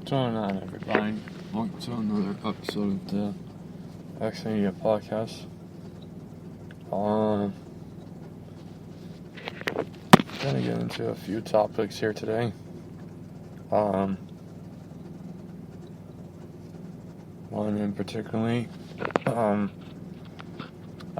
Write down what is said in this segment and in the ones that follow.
What's going on, everybody? Welcome to another episode of the X Media Podcast. Gonna get into a few topics here today. One in particularly, I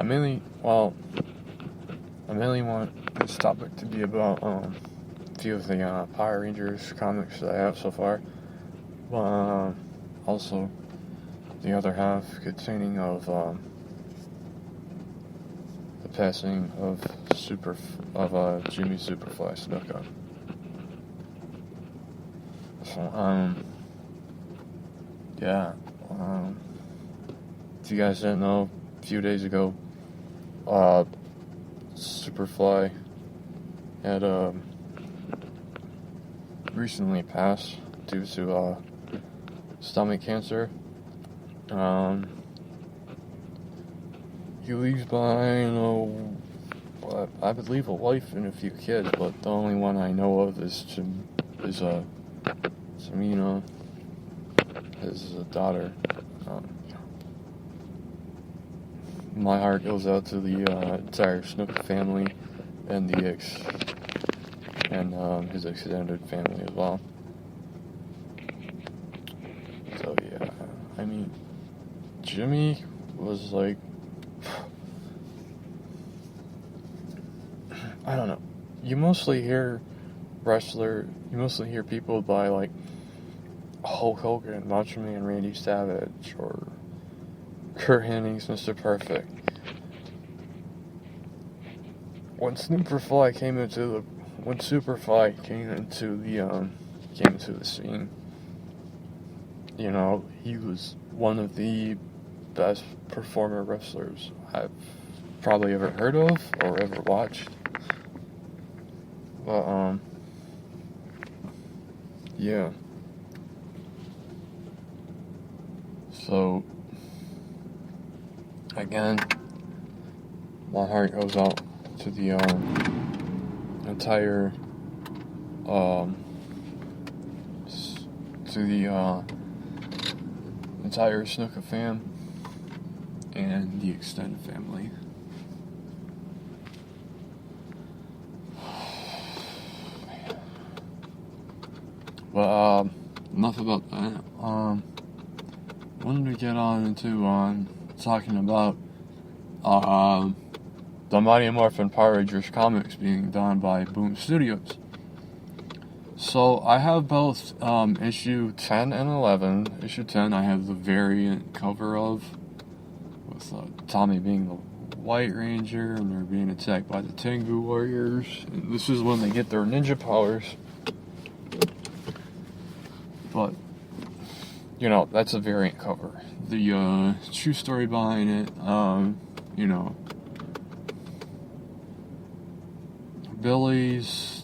mainly want this topic to be about a few of the Power Rangers comics that I have so far. Also the other half containing of the passing of Jimmy Superfly Snuka. So if you guys didn't know, a few days ago, Superfly had recently passed due to stomach cancer. He leaves behind, I believe, a wife and a few kids, but the only one I know of is Tamina, his daughter. My heart goes out to the entire Snuka family and his extended family as well. So yeah, I mean, Jimmy was like, I don't know. You mostly hear people by like Hulk Hogan, Macho Man Randy Savage, or Kurt Henning's Mr. Perfect. When Superfly came into the scene, you know, he was one of the best performer wrestlers I've probably ever heard of or ever watched. But yeah. So again, my heart goes out to the entire Snuka fam and the extended family. But enough about that. Wanted to get on into talking about the Mighty Morphin Power Rangers comics being done by Boom Studios. So I have both issue 10 and 11. Issue 10 I have the variant cover of, with Tommy being the White Ranger and they're being attacked by the Tengu Warriors. And this is when they get their ninja powers. But, you know, that's a variant cover. The true story behind it, Billy's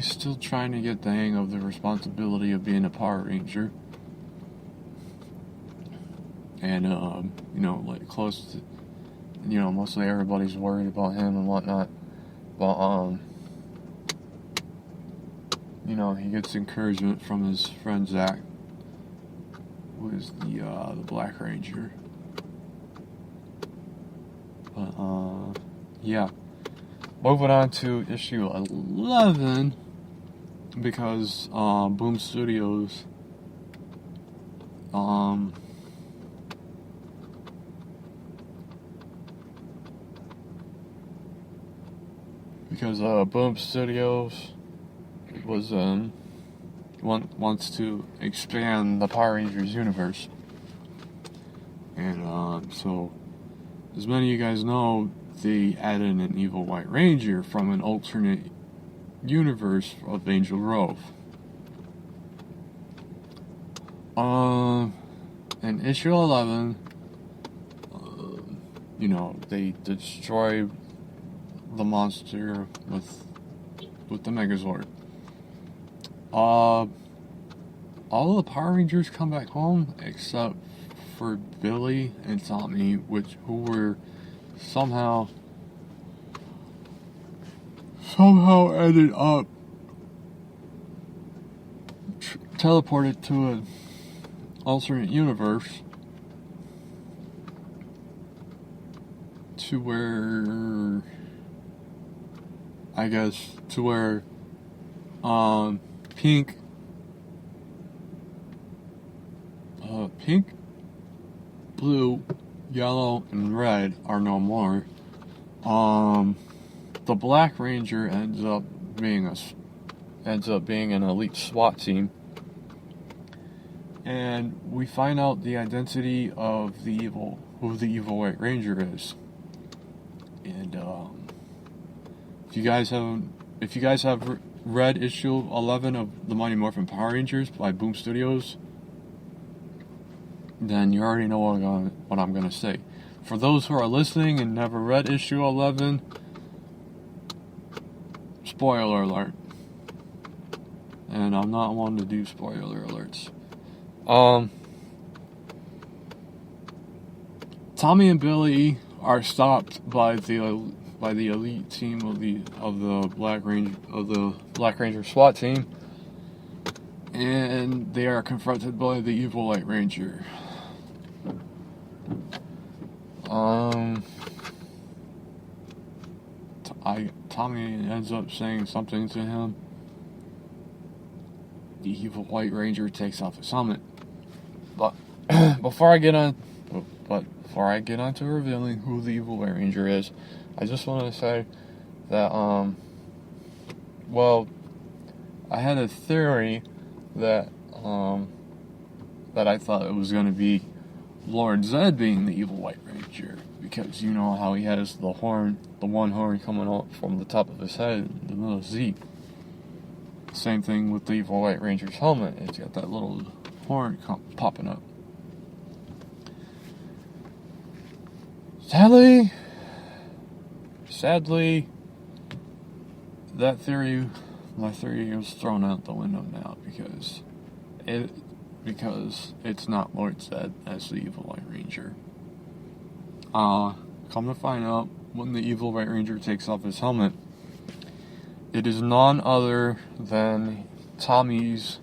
still trying to get the hang of the responsibility of being a Power Ranger. And, close to, mostly everybody's worried about him and whatnot. But, he gets encouragement from his friend Zach, who is the Black Ranger. But, yeah. Moving on to issue 11, because Boom Studios was wants to expand the Power Rangers universe, and so as many of you guys know, they added an evil White Ranger from an alternate universe of Angel Grove. In issue 11, they destroy the monster with the Megazord. All of the Power Rangers come back home except for Billy and Tommy, who were somehow ended up teleported to an alternate universe to where pink, blue, yellow, and red are no more. The Black Ranger ends up being an elite SWAT team, and we find out the identity of who the evil White Ranger is. And if you guys have read issue 11 of the Mighty Morphin Power Rangers by Boom Studios, then you already know what I'm gonna say. For those who are listening and never read issue 11, spoiler alert. And I'm not one to do spoiler alerts. Tommy and Billy are stopped by the elite team of the Black Ranger SWAT team, and they are confronted by the evil White Ranger. Tommy ends up saying something to him. The evil White Ranger takes off his helmet. But before I get on to revealing who the evil White Ranger is, I just want to say that I had a theory that I thought it was going to be Lord Zed being the evil White Ranger, because you know how he has the one horn coming up from the top of his head, the little Z. Same thing with the evil White Ranger's helmet. It's got that little horn popping up. Sadly, my theory was thrown out the window now because it's not Lord Zed as the evil White Ranger. Come to find out, when the evil White Ranger takes off his helmet, it is none other than Tommy's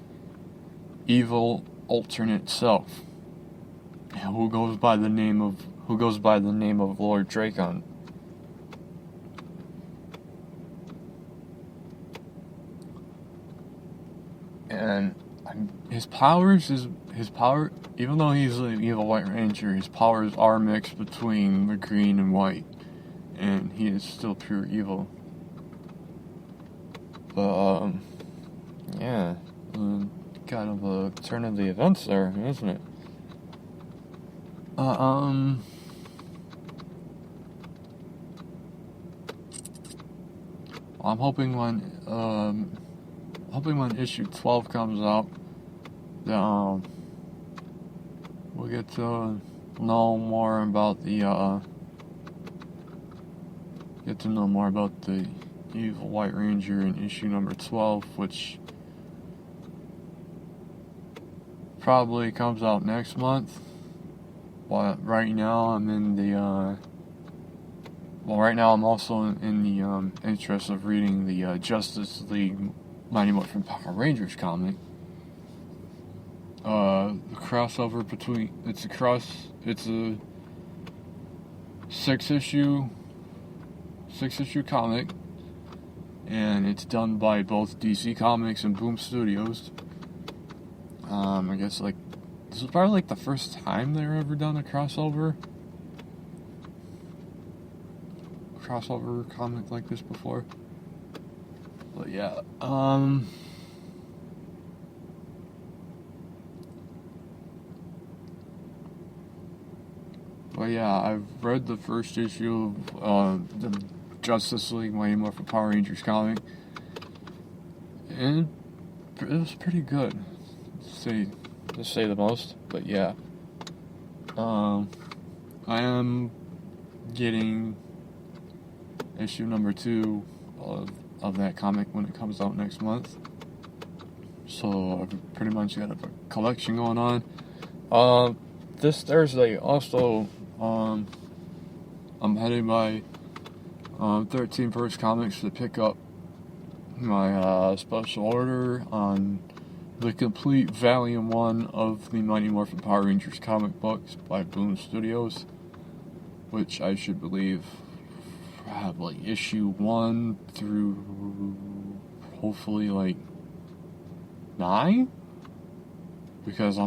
evil alternate self, who goes by the name of Lord Dracon. And his power, even though he's the evil White Ranger, his powers are mixed between the green and white, and he is still pure evil. But yeah, kind of a turn of the events there, isn't it? I'm hoping when issue 12 comes out, that we'll get to know more about the evil White Ranger in issue number 12, which probably comes out next month. But right now I'm also in the interest of reading the Justice League Mighty Morphin Power Rangers comic. The crossover it's a six issue comic, and it's done by both DC Comics and Boom Studios. I guess this is probably the first time they've ever done a crossover comic like this before. But yeah, I've read the first issue of the Justice League Mighty Morphin Power Rangers comic, and it was pretty good, to say the most. But yeah, I am getting issue number 2 of that comic when it comes out next month. So I've pretty much got a collection going on. This Thursday also, I'm heading by 13 First Comics to pick up my special order on the complete Volume 1 of the Mighty Morphin Power Rangers comic books by Boom Studios, which I should believe have like issue 1 through hopefully like 9, because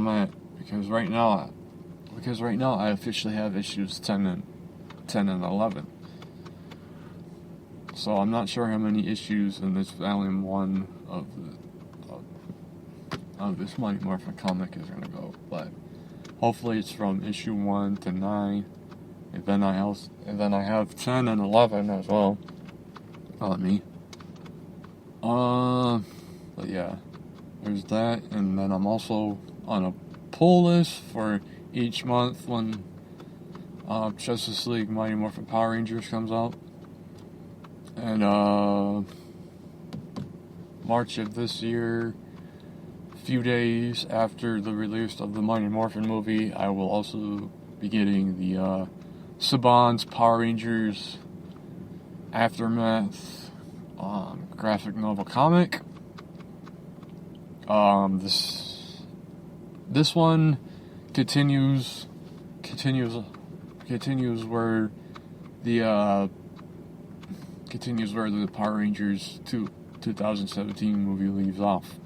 right now I officially have issues 10 and 11. So I'm not sure how many issues in this Volume 1 of this Mighty Morphin comic is gonna go, but hopefully it's from issue 1 to 9, and then I have 10 and 11 as well on me. But yeah, there's that, and then I'm also on a pull list for each month when Justice League Mighty Morphin Power Rangers comes out. And March of this year, a few days after the release of the Mighty Morphin movie, I will also be getting the Saban's Power Rangers Aftermath graphic novel comic. This one continues where the Power Rangers 2017 movie leaves off.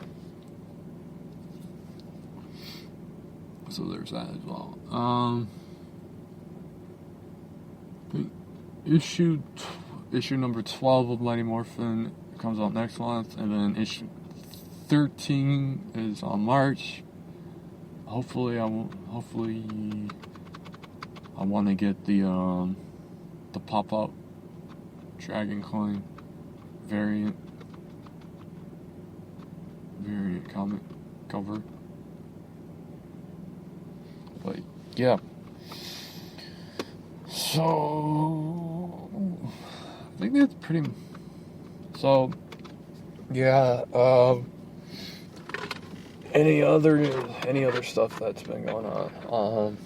So there's that as well. Issue number 12 of Mighty Morphin comes out next month, and then issue 13 is on March. Hopefully I want to get the pop-up Dragon Coin variant comic cover. But yeah. So I think that's pretty. So yeah. Any other stuff that's been going on?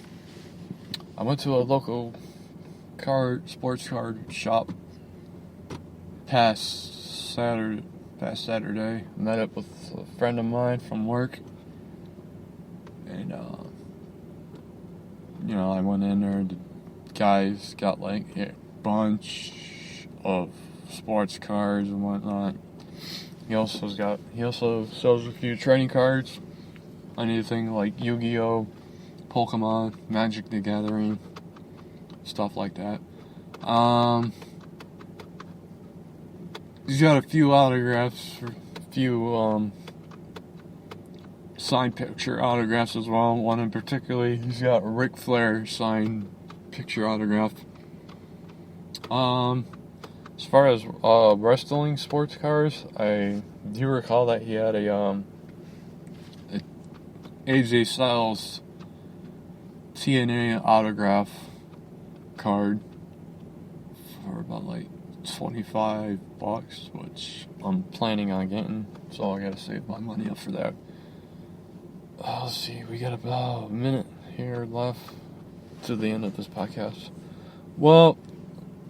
I went to a local sports card shop past Saturday. Met up with a friend of mine from work, and I went in there. The guys got like a bunch of sports cards and whatnot. He also sells a few trading cards, anything like Yu-Gi-Oh, Pokemon, Magic the Gathering, stuff like that. He's got a few autographs, a few signed picture autographs as well. One in particular, he's got a Ric Flair signed picture autograph. As far as wrestling sports cards, I do recall that he had a AJ Styles TNA autograph card for about like $25, which I'm planning on getting, so I gotta save my money up for that. Let's see, we got about a minute here left to the end of this podcast. Well,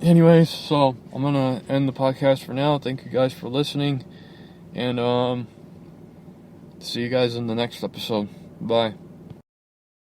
anyways, so I'm gonna end the podcast for now. Thank you guys for listening, and see you guys in the next episode. Bye.